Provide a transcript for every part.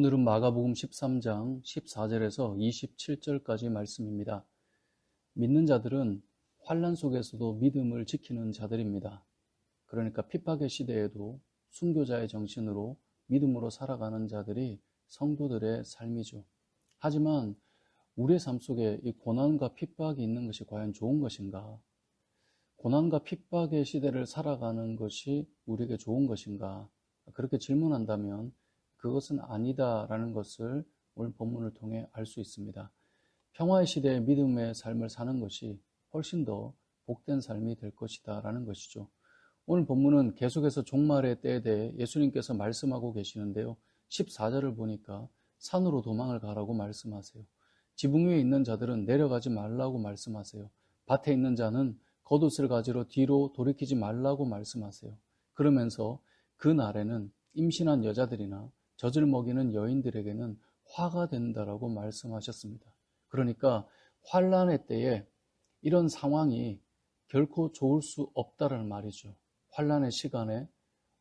오늘은 마가복음 13장 14절에서 27절까지 말씀입니다. 믿는 자들은 환난 속에서도 믿음을 지키는 자들입니다. 그러니까 핍박의 시대에도 순교자의 정신으로 믿음으로 살아가는 자들이 성도들의 삶이죠. 하지만 우리의 삶 속에 이 고난과 핍박이 있는 것이 과연 좋은 것인가? 고난과 핍박의 시대를 살아가는 것이 우리에게 좋은 것인가? 그렇게 질문한다면 그것은 아니다라는 것을 오늘 본문을 통해 알 수 있습니다. 평화의 시대에 믿음의 삶을 사는 것이 훨씬 더 복된 삶이 될 것이다 라는 것이죠. 오늘 본문은 계속해서 종말의 때에 대해 예수님께서 말씀하고 계시는데요. 14절을 보니까 산으로 도망을 가라고 말씀하세요. 지붕 위에 있는 자들은 내려가지 말라고 말씀하세요. 밭에 있는 자는 겉옷을 가지러 뒤로 돌이키지 말라고 말씀하세요. 그러면서 그 날에는 임신한 여자들이나 젖을 먹이는 여인들에게는 화가 된다라고 말씀하셨습니다. 그러니까 환난의 때에 이런 상황이 결코 좋을 수 없다라는 말이죠. 환난의 시간에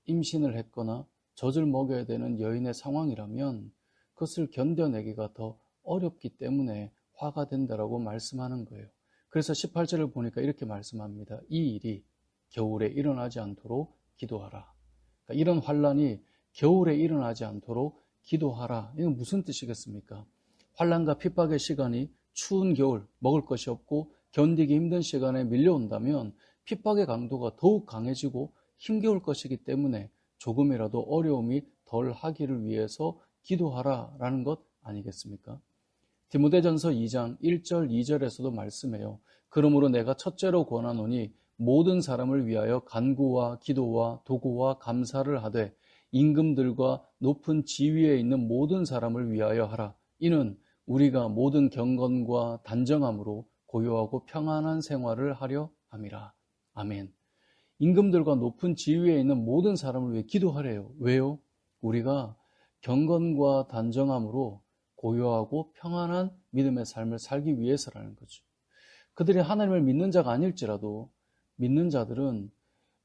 임신을 했거나 젖을 먹여야 되는 여인의 상황이라면 그것을 견뎌내기가 더 어렵기 때문에 화가 된다라고 말씀하는 거예요. 그래서 18절을 보니까 이렇게 말씀합니다. 이 일이 겨울에 일어나지 않도록 기도하라. 그러니까 이런 환난이 겨울에 일어나지 않도록 기도하라. 이건 무슨 뜻이겠습니까? 환난과 핍박의 시간이 추운 겨울, 먹을 것이 없고 견디기 힘든 시간에 밀려온다면 핍박의 강도가 더욱 강해지고 힘겨울 것이기 때문에 조금이라도 어려움이 덜 하기를 위해서 기도하라라는 것 아니겠습니까? 디모데전서 2장 1절 2절에서도 말씀해요. 그러므로 내가 첫째로 권하노니 모든 사람을 위하여 간구와 기도와 도구와 감사를 하되 임금들과 높은 지위에 있는 모든 사람을 위하여 하라. 이는 우리가 모든 경건과 단정함으로 고요하고 평안한 생활을 하려 함이라. 아멘. 임금들과 높은 지위에 있는 모든 사람을 위해 기도하래요. 왜요? 우리가 경건과 단정함으로 고요하고 평안한 믿음의 삶을 살기 위해서라는 거죠. 그들이 하나님을 믿는 자가 아닐지라도 믿는 자들은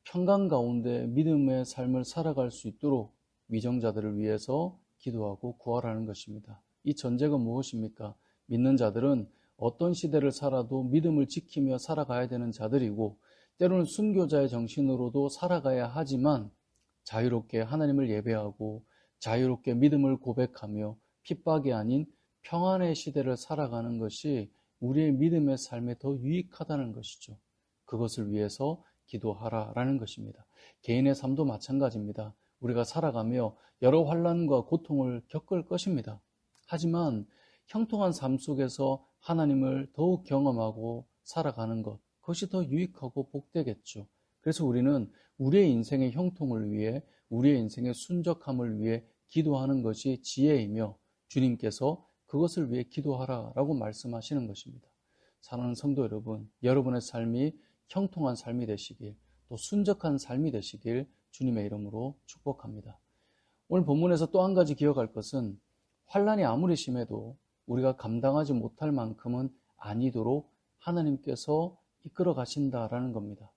평강 가운데 믿음의 삶을 살아갈 수 있도록 위정자들을 위해서 기도하고 구하라는 것입니다. 이 전제가 무엇입니까? 믿는 자들은 어떤 시대를 살아도 믿음을 지키며 살아가야 되는 자들이고 때로는 순교자의 정신으로도 살아가야 하지만 자유롭게 하나님을 예배하고 자유롭게 믿음을 고백하며 핍박이 아닌 평안의 시대를 살아가는 것이 우리의 믿음의 삶에 더 유익하다는 것이죠. 그것을 위해서 기도하라라는 것입니다. 개인의 삶도 마찬가지입니다. 우리가 살아가며 여러 환난과 고통을 겪을 것입니다. 하지만 형통한 삶 속에서 하나님을 더욱 경험하고 살아가는 것, 그것이 더 유익하고 복되겠죠. 그래서 우리는 우리의 인생의 형통을 위해, 우리의 인생의 순적함을 위해 기도하는 것이 지혜이며 주님께서 그것을 위해 기도하라라고 말씀하시는 것입니다. 사랑하는 성도 여러분, 여러분의 삶이 형통한 삶이 되시길, 또 순적한 삶이 되시길 주님의 이름으로 축복합니다. 오늘 본문에서 또 한 가지 기억할 것은 환난이 아무리 심해도 우리가 감당하지 못할 만큼은 아니도록 하나님께서 이끌어 가신다라는 겁니다.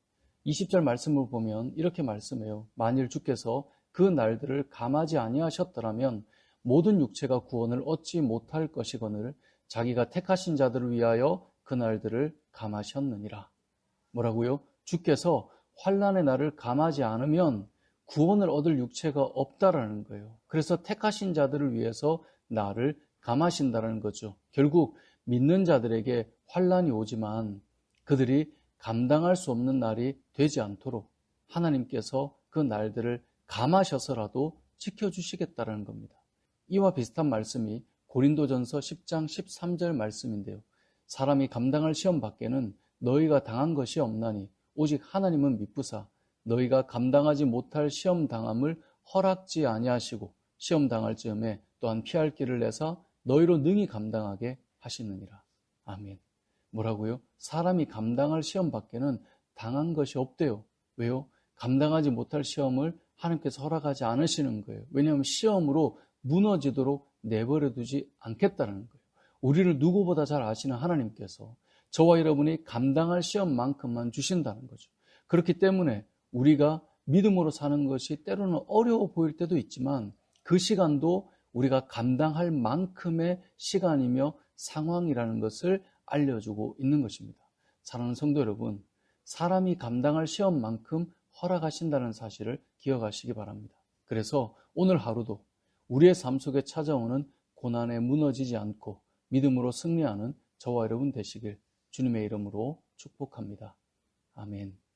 20절 말씀을 보면 이렇게 말씀해요. 만일 주께서 그 날들을 감하지 아니하셨더라면 모든 육체가 구원을 얻지 못할 것이거늘 자기가 택하신 자들을 위하여 그 날들을 감하셨느니라. 뭐라고요? 주께서 환난의 날을 감하지 않으면 구원을 얻을 육체가 없다라는 거예요. 그래서 택하신 자들을 위해서 나를 감하신다라는 거죠. 결국 믿는 자들에게 환난이 오지만 그들이 감당할 수 없는 날이 되지 않도록 하나님께서 그 날들을 감하셔서라도 지켜주시겠다라는 겁니다. 이와 비슷한 말씀이 고린도전서 10장 13절 말씀인데요. 사람이 감당할 시험 밖에는 너희가 당한 것이 없나니 오직 하나님은 미쁘사 너희가 감당하지 못할 시험 당함을 허락지 아니하시고 시험 당할 즈음에 또한 피할 길을 내사 너희로 능히 감당하게 하시느니라. 아멘. 뭐라고요? 사람이 감당할 시험 밖에는 당한 것이 없대요. 왜요? 감당하지 못할 시험을 하나님께서 허락하지 않으시는 거예요. 왜냐하면 시험으로 무너지도록 내버려 두지 않겠다는 거예요. 우리를 누구보다 잘 아시는 하나님께서 저와 여러분이 감당할 시험만큼만 주신다는 거죠. 그렇기 때문에 우리가 믿음으로 사는 것이 때로는 어려워 보일 때도 있지만 그 시간도 우리가 감당할 만큼의 시간이며 상황이라는 것을 알려주고 있는 것입니다. 사랑하는 성도 여러분, 사람이 감당할 시험만큼 허락하신다는 사실을 기억하시기 바랍니다. 그래서 오늘 하루도 우리의 삶 속에 찾아오는 고난에 무너지지 않고 믿음으로 승리하는 저와 여러분 되시길 주님의 이름으로 축복합니다. 아멘.